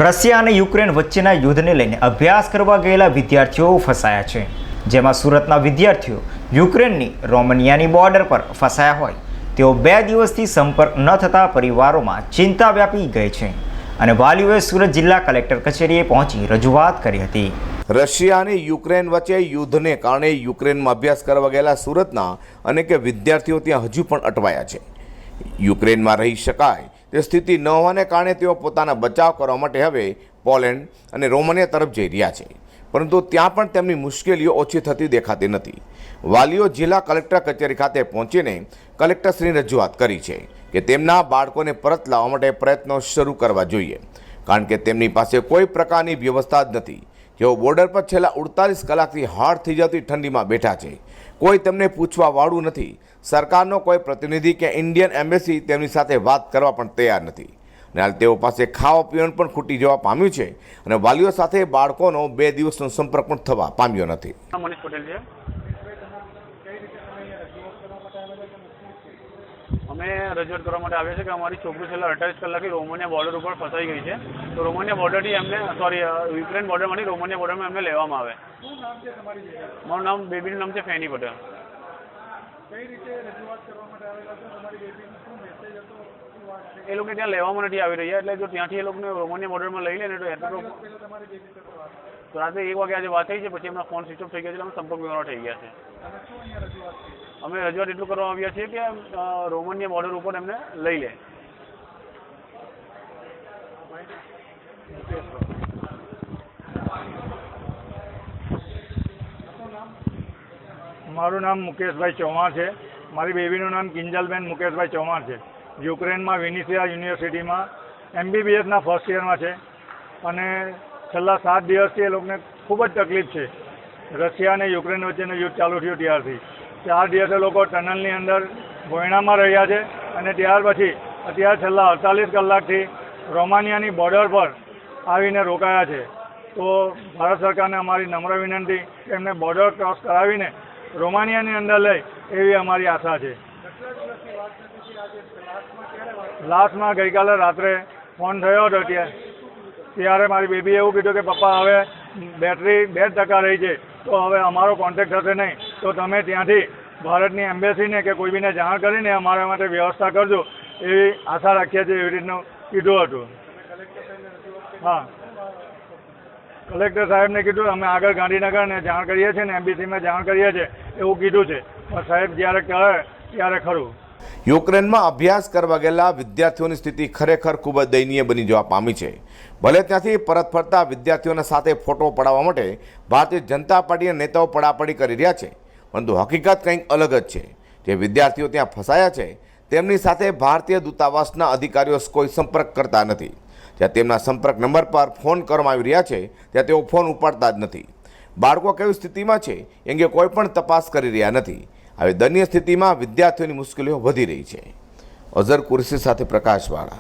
Russia અને Ukraine વચ્ચેના યુદ્ધને લઈને અભ્યાસ કરવા ગયેલા વિદ્યાર્થીઓ ફસાયા છે, જેમાં સુરતના વિદ્યાર્થીઓ યુક્રેનની રોમાનિયાની બોર્ડર પર ફસાયા હોય તેઓ 2 દિવસથી સંપર્ક ન થતા પરિવારોમાં ચિંતા વ્યાપી ગઈ છે અને વાલીઓએ સુરત જિલ્લા કલેક્ટર કચેરીએ પહોંચી રજૂઆત કરી હતી. રશિયા અને યુક્રેન વચ્ચે યુદ્ધને કારણે યુક્રેનમાં અભ્યાસ કરવા ગયેલા સુરતના અનેક વિદ્યાર્થીઓ ત્યાં હજુ પણ અટવાયા છે. યુક્રેનમાં રહી શકાય તે સ્થિતિ ન હોવાને કારણે તેઓ પોતાના બચાવ કરવા માટે હવે પોલેન્ડ અને રોમાનિયા તરફ જઈ રહ્યા છે, પરંતુ ત્યાં પણ તેમની મુશ્કેલીઓ ઓછી થતી દેખાતી નથી. વાલીઓ જિલ્લા કલેક્ટર કચેરી ખાતે પહોંચીને કલેક્ટરશ્રીની રજૂઆત કરી છે કે તેમના બાળકોને પરત લાવવા માટે પ્રયત્નો શરૂ કરવા જોઈએ, કારણ કે તેમની પાસે કોઈ પ્રકારની વ્યવસ્થા જ નથી. જેઓ બોર્ડર પર છેલ્લા 48 કલાકથી હાડ થઈ જતી ઠંડીમાં બેઠા છે. કોઈ તેમને પૂછવા વાળું નથી. સરકારનો કોઈ પ્રતિનિધિ કે ઇન્ડિયન એમ્બેસી તેમની સાથે વાત કરવા પણ તૈયાર નથી. અને હાલ તેઓ પાસે ખાવા પીવાનું પણ ખૂટી જવા પામ્યું છે અને વાલીઓ સાથે બાળકોનો 2 દિવસનો સંપર્ક પણ થવા પામ્યો નથી. મનીષ પટેલ છે. અમે રજૂઆત કરવા માટે આવ્યા છે કે અમારી છોકરી છેલ્લા 48 કલાકથી રોમાનિયા બોર્ડર ઉપર ફસાઈ ગઈ છે. તો રોમાનિયા બોર્ડરથી એમને યુક્રેન બોર્ડરમાંથી રોમાનિયા બોર્ડરમાં એમને લેવામાં આવે. મારું નામ બેબીનું નામ છે ફેની પટેલ. એ લોકો ત્યાં લેવામાં નથી આવી રહ્યા, એટલે જો ત્યાંથી એ લોકોને રોમાનિયા બોર્ડરમાં લઈ લે ને તો રાત્રે 1 વાગે આજે વાત થઈ છે, પછી એમના ફોન સ્વિચ ઓફ થઈ ગયા છે, અમે સંપર્ક વિહોણા થઈ ગયા છે. અમે રજૂઆત એટલું કરવા આવ્યા છીએ કે રોમાનિયા બોર્ડર ઉપર એમને લઈ લે. મારું નામ મુકેશભાઈ ચૌહાણ છે. મારી બેબીનું નામ કિંજલબેન મુકેશભાઈ ચૌહાણ છે. યુક્રેનમાં વિનિસિયા યુનિવર્સિટીમાં MBBSના ફર્સ્ટ યરમાં છે અને છેલ્લા 7 દિવસથી એ લોકોને ખૂબ જ તકલીફ છે. રશિયા અને યુક્રેન વચ્ચેનું યુદ્ધ ચાલુ થયું ત્યારથી 4 દિવસે લોકો ટનલની અંદર ભોયણામાં રહ્યા છે અને ત્યાર પછી અત્યારે છેલ્લા 48 કલાકથી રોમાનિયાની બોર્ડર પર આવીને રોકાયા છે. તો ભારત સરકારને અમારી નમ્ર વિનંતી કે એમને બોર્ડર ક્રોસ કરાવીને રોમાનિયાની અંદર લઈ એવી અમારી આશા છે. લાસ્ટમાં ગઈકાલે રાત્રે ફોન થયો હતો ત્યારે મારી બેબીએ એવું કીધું કે પપ્પા હવે બેટરી 2% રહી છે, તો હવે અમારો કોન્ટેક્ટ થશે નહીં, તો તમે ત્યાંથી ભારતની એમ્બેસીને કે કોઈ બીને જાણ કરીને અમારા માટે વ્યવસ્થા કરજો એવી આશા રાખીએ છીએ, એવી રીતનું કીધું હતું. હા, કલેક્ટર સાહેબને કીધું અમે આગળ ગાંધીનગરને જાણ કરીએ છીએ ને એમ્બેસીમાં જાણ કરીએ છીએ એવું કીધું છે, પણ સાહેબ જ્યારે કહે ત્યારે ખરું. યુક્રેનમાં અભ્યાસ કરવા ગયેલા વિદ્યાર્થીઓની સ્થિતિ ખરેખર ખૂબ જ દયનીય બની જવા પામી છે. ભલે ત્યાંથી પરત ફરતા વિદ્યાર્થીઓના સાથે ફોટો પડાવવા માટે ભારતીય જનતા પાર્ટીના નેતાઓ પડાપડી કરી રહ્યા છે, પરંતુ હકીકત કંઈક અલગ જ છે. જે વિદ્યાર્થીઓ ત્યાં ફસાયા છે તેમની સાથે ભારતીય દૂતાવાસના અધિકારીઓ કોઈ સંપર્ક કરતા નથી. જ્યાં તેમના સંપર્ક નંબર પર ફોન કરવામાં આવી રહ્યા છે ત્યાં તેઓ ફોન ઉપાડતા જ નથી. બાળકો કેવી સ્થિતિમાં છે એ અંગે કોઈ પણ તપાસ કરી રહ્યા નથી. આવી દયનીય સ્થિતિમાં વિદ્યાર્થીઓની મુશ્કેલીઓ વધી રહી છે. અઝર કુરેશી સાથે પ્રકાશવાળા.